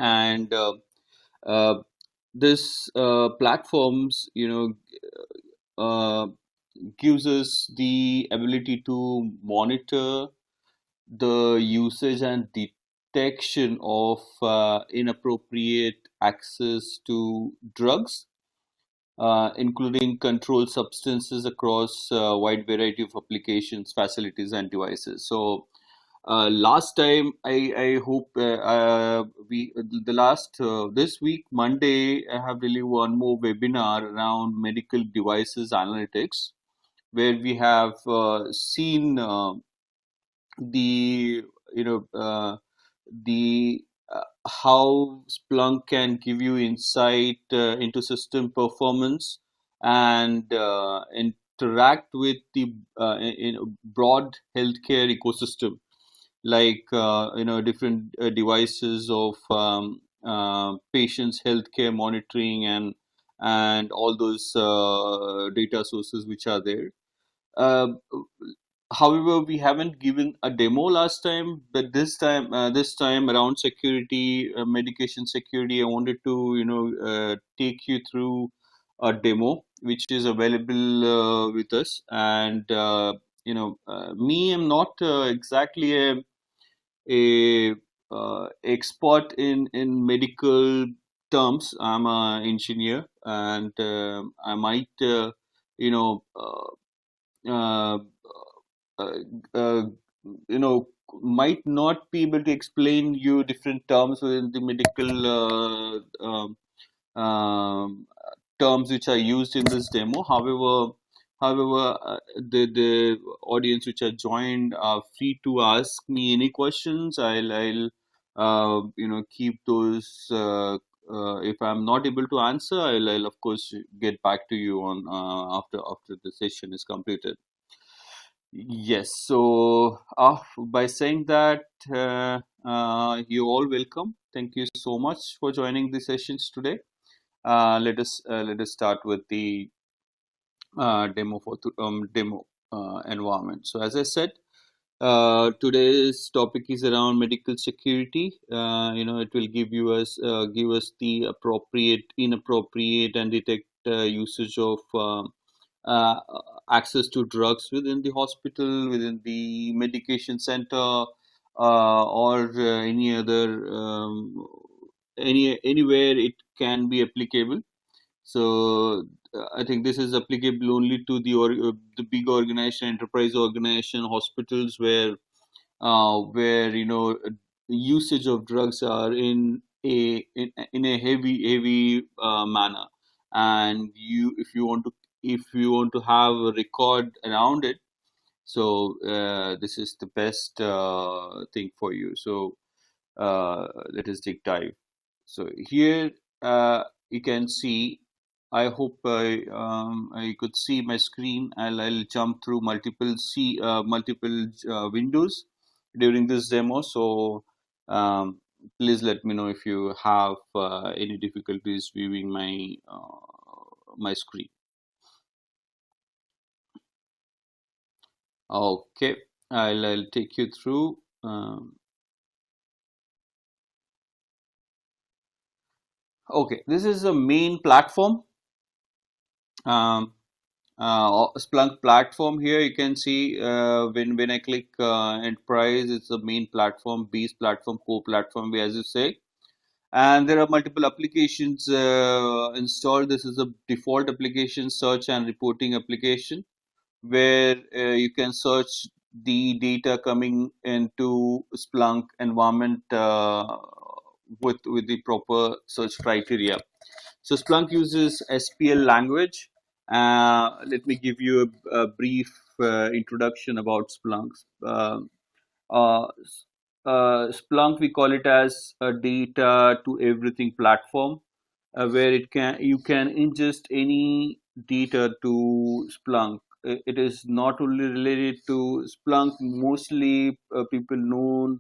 and uh, this platforms, uh, gives us the ability to monitor the usage and detection of inappropriate access to drugs, including controlled substances across a wide variety of applications, facilities, and devices. So, last time, I hope we the last this week Monday I have really one more webinar around medical devices analytics, where we have seen the you know the how Splunk can give you insight into system performance and interact with the in broad healthcare ecosystem, like different devices of patients' healthcare monitoring and all those data sources which are there. Uh, However, we haven't given a demo last time, but this time around security, medication security, I wanted to take you through a demo which is available with us. And me, I'm not exactly a expert in medical terms. I'm an engineer, and I might you know. Uh, uh, uh, you know might not be able to explain you different terms within the medical terms which are used in this demo. However, the audience which are joined are free to ask me any questions. I'll keep those. If I'm not able to answer, I'll of course get back to you on after the session is completed. Yes, so by saying that, you're all welcome. Thank you so much for joining the sessions today. Let us start with the demo environment. So as I said, today's topic is around medical security. It will give us the appropriate, inappropriate, and detect usage of uh, access to drugs within the hospital, within the medication center, or any other anywhere it can be applicable. So I think this is applicable only to the big organization, enterprise organization, hospitals, where usage of drugs are in a heavy manner, and if you want to have a record around it, so this is the best thing for you. So let us dig dive. So here you can see. I hope I could see my screen. I'll jump through multiple windows during this demo. So please let me know if you have any difficulties viewing my screen. Okay, I'll take you through. Okay, this is the main platform. Um, Splunk platform. Here you can see when I click enterprise, it's the main platform, base platform, core platform, as you say. And there are multiple applications installed. This is a default application, search and reporting application, where you can search the data coming into Splunk environment with the proper search criteria. So Splunk uses SPL language. Let me give you a brief introduction about Splunk. Uh, Splunk, we call it as a data to everything platform, where you can ingest any data to Splunk. It is not only related to Splunk. Mostly people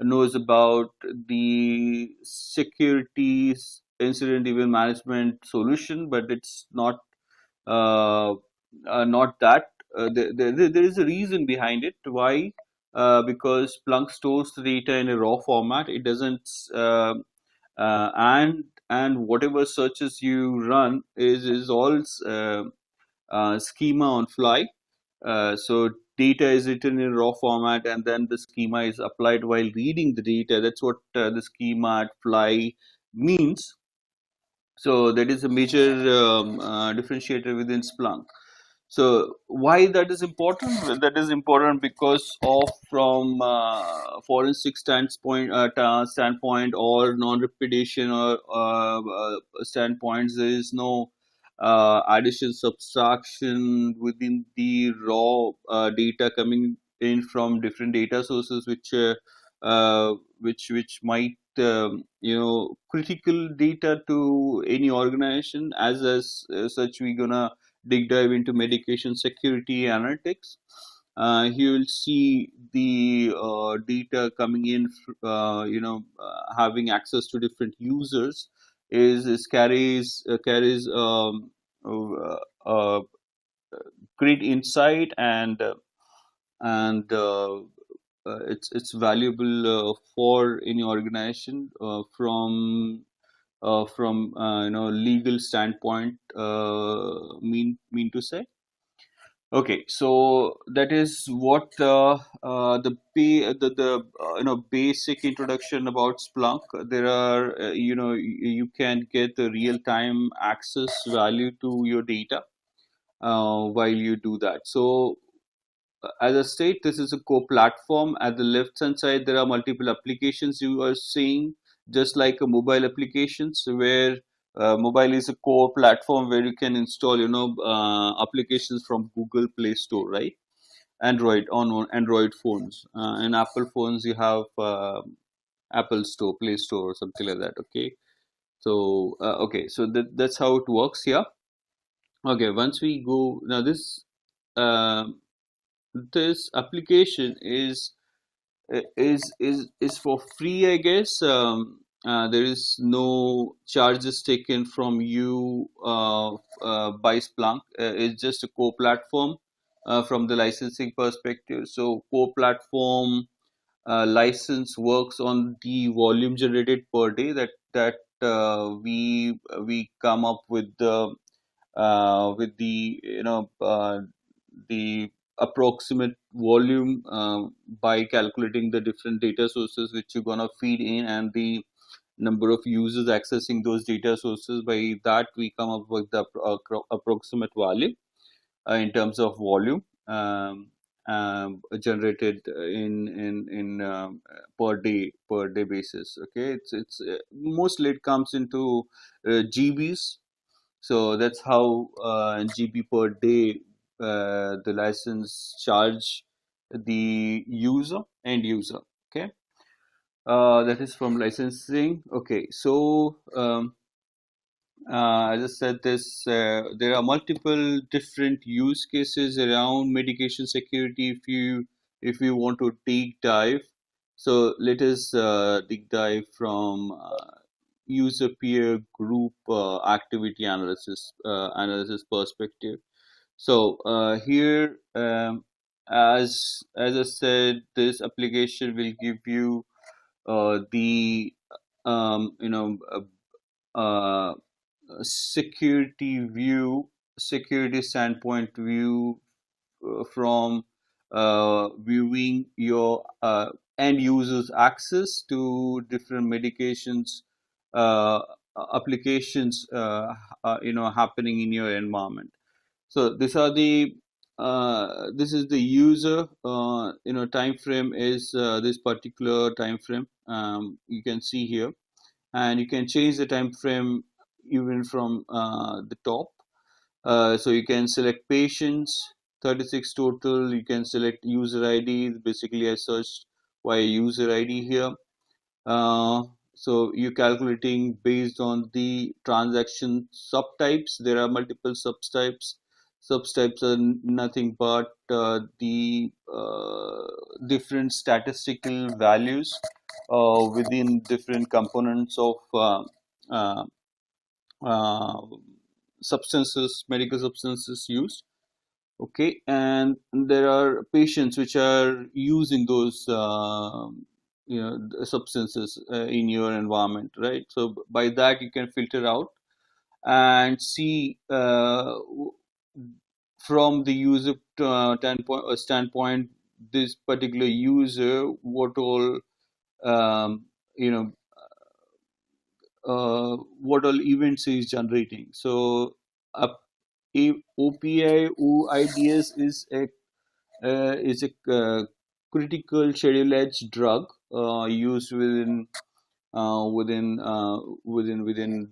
knows about the security incident event management solution, but it's uh, not that. There is a reason behind it. Why? Because Splunk stores the data in a raw format. It doesn't. and whatever searches you run is all schema on fly. So data is written in raw format, and then the schema is applied while reading the data. That's what the schema at fly means. So that is a major differentiator within Splunk. So why that is important? Well, that is important because of from forensic standpoint or non-repetition or standpoints. There is no addition subtraction within the raw data coming in from different data sources, which might critical data to any organization. As such, we're gonna deep dive into medication security analytics. You will see the data coming in, having access to different users is carries uh, uh, great insight, and it's valuable for any organization from legal standpoint, mean to say. Okay, so that is what the basic introduction about Splunk. There are you can get the real time access value to your data while you do that. So as a state, this is a core platform. At the left hand side, there are multiple applications you are seeing, just like a mobile applications, where mobile is a core platform where you can install applications from Google Play Store, right? Android on Android phones, and Apple phones you have Apple Store, Play Store, or something like that. Okay, so so that's how it works here. Okay, once we go now, um this application is for free, I guess. There is no charges taken from you by Splunk. It's just a core platform from the licensing perspective. So core platform license works on the volume generated per day that we come up with the approximate volume by calculating the different data sources which you're gonna feed in, and the number of users accessing those data sources. By that we come up with the approximate value in terms of volume generated in per day basis. Okay, it's mostly it comes into GBs. So that's how GB per day the license charge the end user. Okay, that is from licensing. Okay, so as I said, there are multiple different use cases around medication security. If you want to deep dive, so let us deep dive from user peer group activity analysis perspective. So here, as I said, this application will give you the you know uh, security standpoint view from viewing your end users access to different medications applications happening in your environment. So this is the user time frame is this particular time frame, you can see here, and you can change the time frame even from the top. So you can select patients, 36 total. You can select user ID. Basically, I searched by user ID here. Uh, so you're calculating based on the transaction subtypes. There are multiple subtypes. Subtypes are nothing but the different statistical values within different components of uh, uh, medical substances used. Okay, and there are patients which are using those substances in your environment, right? So by that you can filter out and see from the user standpoint, this particular user, what all um, you know what all events is generating. So a OPI OIDS is a critical schedule H drug used within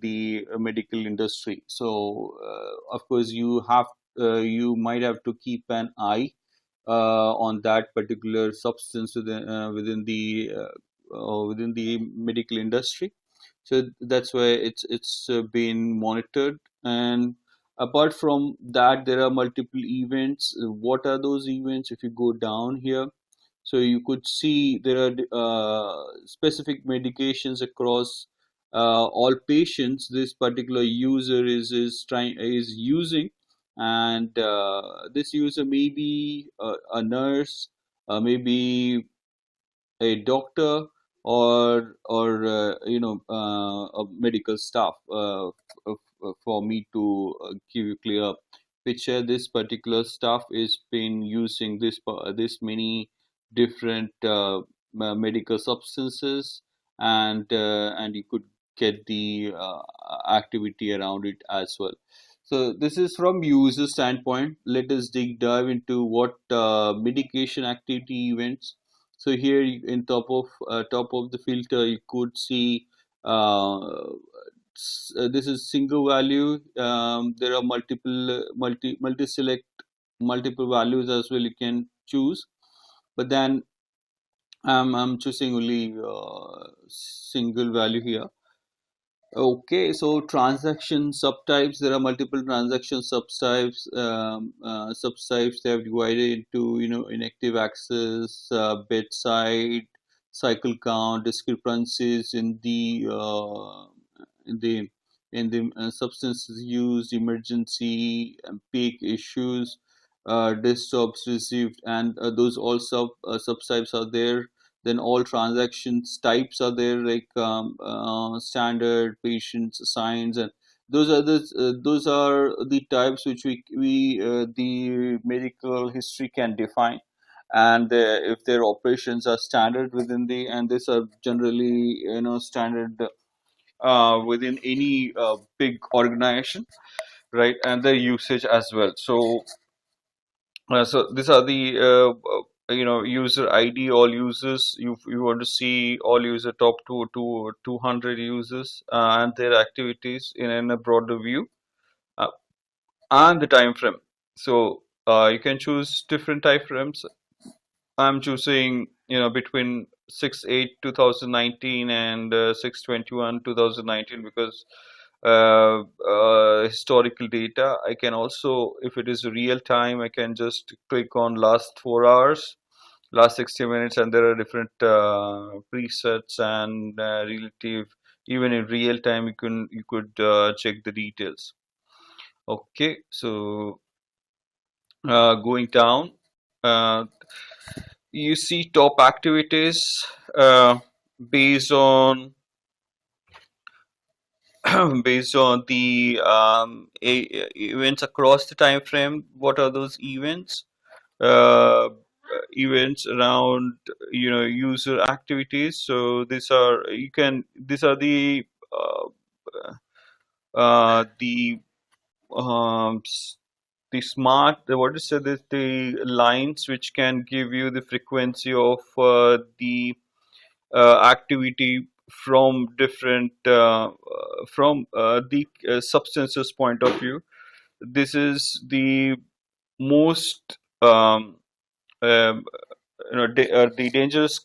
the medical industry. So of course you might have to keep an eye on that particular substance within the medical industry. So that's why it's been monitored. And apart from that, there are multiple events. What are those events? If you go down here, so you could see there are specific medications across all patients. This particular user is using, and this user may be a nurse, maybe a doctor, or a medical staff. For me to give you clear picture, this particular staff is been using this many different medical substances, and you could get the activity around it as well. So this is from user standpoint. Let us dive into what medication activity events. So here in top of the filter, you could see this is single value. There are multi select multiple values as well. You can choose, but then I'm choosing only single value here. Okay, so transaction subtypes. There are multiple transaction subtypes. Subtypes they have divided into inactive access, bedside, cycle count, discrepancies in the substances used, emergency, peak issues, desktops received, and those all subtypes are there. Then all transactions types are there, like standard, patients, assigns, and those are the types which we the medical history can define. And if their operations are standard within the, and these are generally standard within any big organization, right? And their usage as well. So these are the user ID. All users, you want to see all user top 200 users and their activities in a broader view, uh, and the time frame. So you can choose different time frames. I'm choosing between 6/8/2019 and 6/21/2019 because historical data. I can also, if it is real time, I can just click on last 4 hours, last 60 minutes, and there are different presets and relative. Even in real time, you could check the details. Okay, so going down, uh, you see top activities uh, based on based on the events across the time frame. What are those events? uh, Events around user activities. So these are the the smart, what is it, the lines which can give you the frequency of the activity from different from the substances point of view. This is the most the dangerous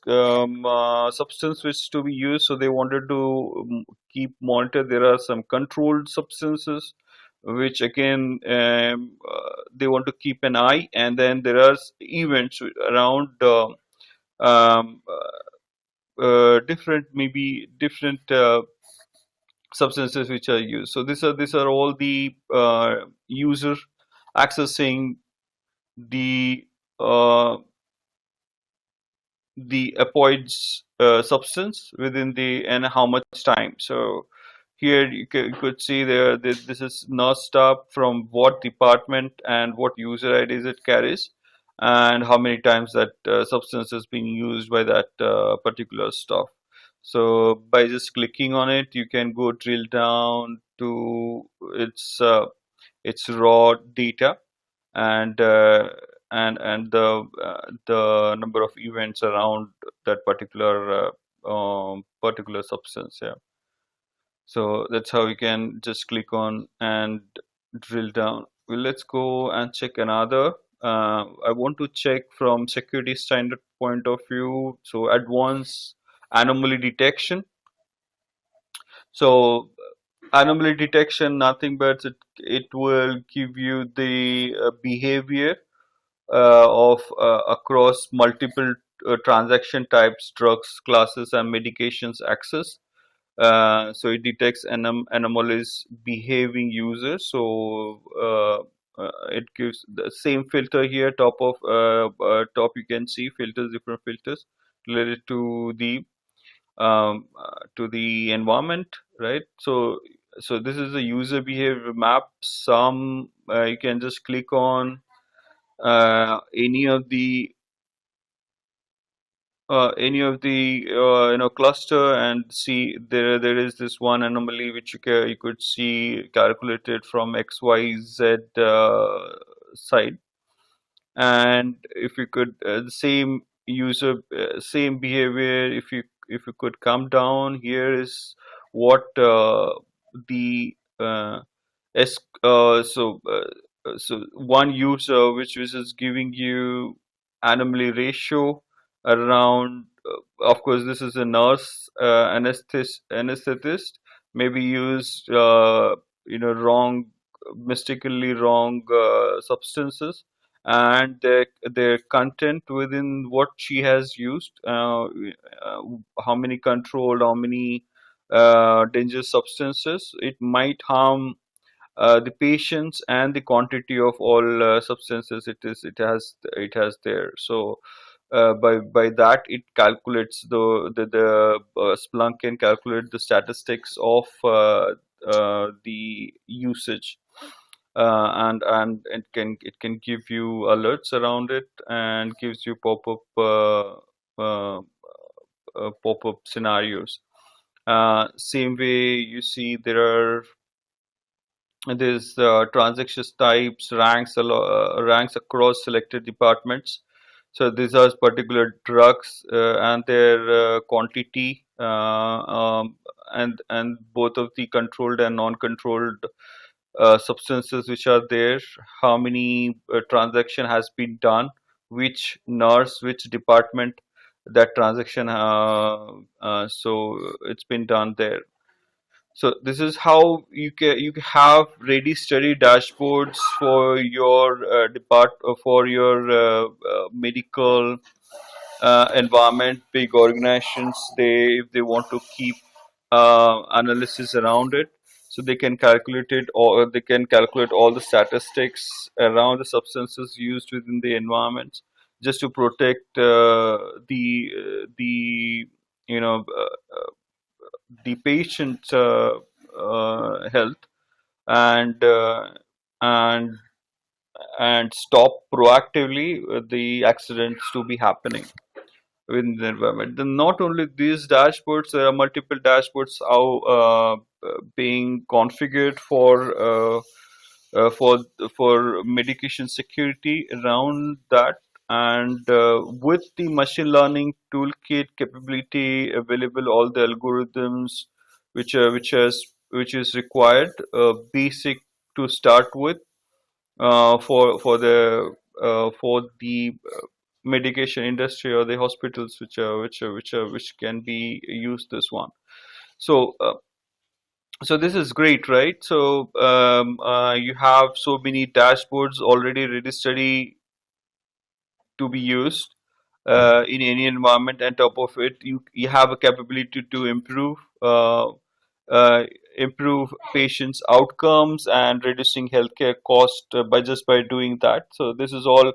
substance which to be used. So they wanted to keep monitor. There are some controlled substances which again they want to keep an eye, and then there are events around um, different, maybe different substances which are used. So these are all the user accessing the uh, the appoids substance within the and how much time. So here you could see there this is non-stop from what department and what user IDs it carries, and how many times that substance is being used by that particular stuff. So by just clicking on it, you can go drill down to its raw data, and the number of events around that particular substance. Yeah. So that's how you can just click on and drill down. Well, let's go and check another. I want to check from security standard point of view. So advanced anomaly detection. So anomaly detection, nothing but it will give you the behavior of across multiple transaction types, drugs, classes, and medications access. So it detects anomalies behaving users. So it gives the same filter here. Top you can see filters, different filters related to the environment, right? So this is a user behavior map. Some you can just click on any of the cluster and see there is this one anomaly which you could see calculated from XYZ side. And if you could the same user same behavior, if you could come down, here is what the S so one user which is giving you anomaly ratio around of course this is a nurse anesthetist maybe used wrong, mistakenly wrong substances, and their content within what she has used, how many controlled, how many dangerous substances, it might harm the patients, and the quantity of all substances it has there. So by that it calculates the Splunk can calculate the statistics of the usage, and it can give you alerts around it, and gives you pop-up scenarios. Same way you see there's transaction types, ranks across selected departments. So these are particular drugs and their quantity, and both of the controlled and non-controlled substances which are there, how many transaction has been done, which nurse, which department that transaction, so it's been done there. So this is how you have ready steady dashboards for your for your medical environment. Big organizations, if they want to keep analysis around it, so they can calculate it, or they can calculate all the statistics around the substances used within the environment, just to protect the you know the patient health, and and and stop proactively the accidents to be happening within the environment. Then not only these dashboards, there are multiple dashboards how being configured for for medication security around that, and with the machine learning toolkit capability available, all the algorithms which is required, basic to start with, for the medication industry or the hospitals which can be used this one. So so this is great, right? So you have so many dashboards already ready steady to be used in any environment, and top of it you have a capability to uh, improve patients outcomes and reducing healthcare cost by just by doing that. So this is all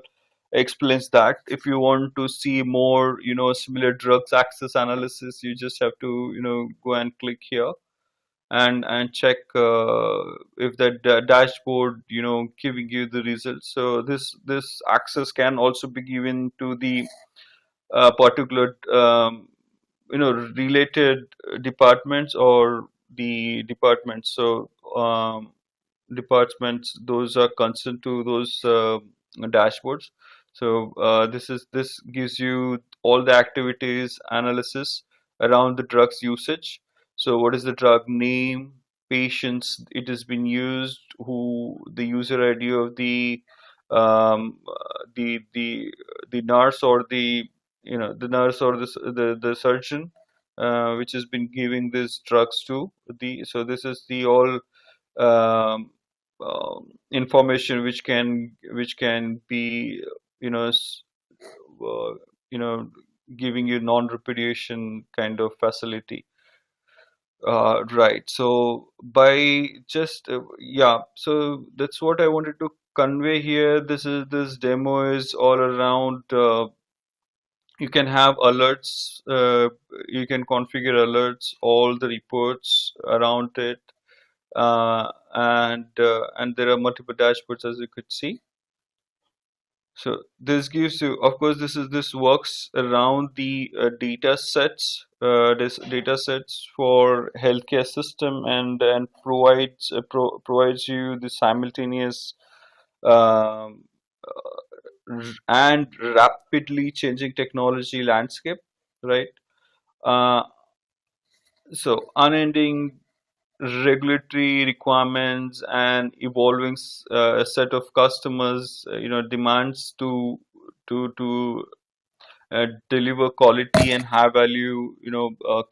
explains that. If you want to see more, similar drugs access analysis, you just have to, go and click here and check if that dashboard, giving you the results. So this access can also be given to the particular related departments or the departments. So departments those are concerned to those dashboards. So this gives you all the activities analysis around the drugs usage. So what is the drug name, patients it has been used, who the user ID of the nurse or the nurse or the surgeon which has been giving these drugs to the. So this is the all information which can be you know s- uh, you know giving you non-repudiation kind of facility. Right. So by just yeah, so that's what I wanted to convey here. This demo is all around. You can have alerts. You can configure alerts, all the reports around it, and there are multiple dashboards as you could see. So this gives you, of course, this works around the data sets, this data sets for healthcare system, and provides you the simultaneous um, and rapidly changing technology landscape, right? Uh, so unending regulatory requirements and evolving set of customers, demands to deliver quality and high value,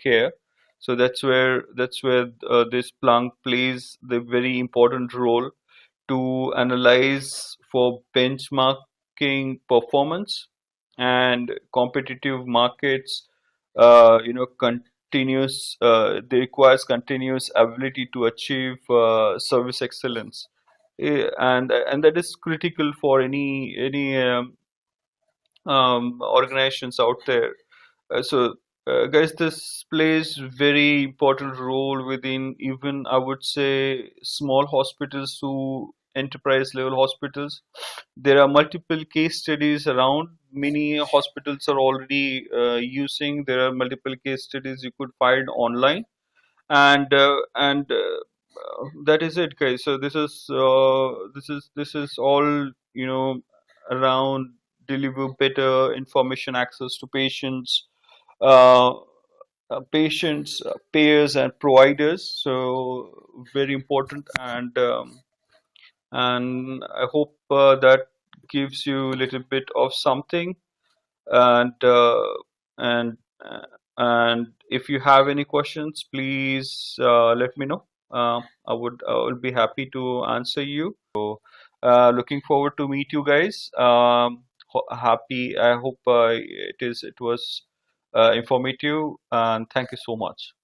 care. So that's where this Splunk plays the very important role to analyze for benchmarking performance and competitive markets. Continuous they requires continuous ability to achieve service excellence. And that is critical for any organizations out there. Guys, this plays very important role within, even I would say, small hospitals to enterprise level hospitals. There are multiple case studies around. Many hospitals are already using. There are multiple case studies you could find online, and that is it, guys. So this is all around deliver better information access to uh, patients, payers, and providers. So very important, and I hope that gives you a little bit of something. And uh, and uh, and if you have any questions, please let me know. I will be happy to answer you. So looking forward to meet you guys. Happy. I hope it was informative, and thank you so much.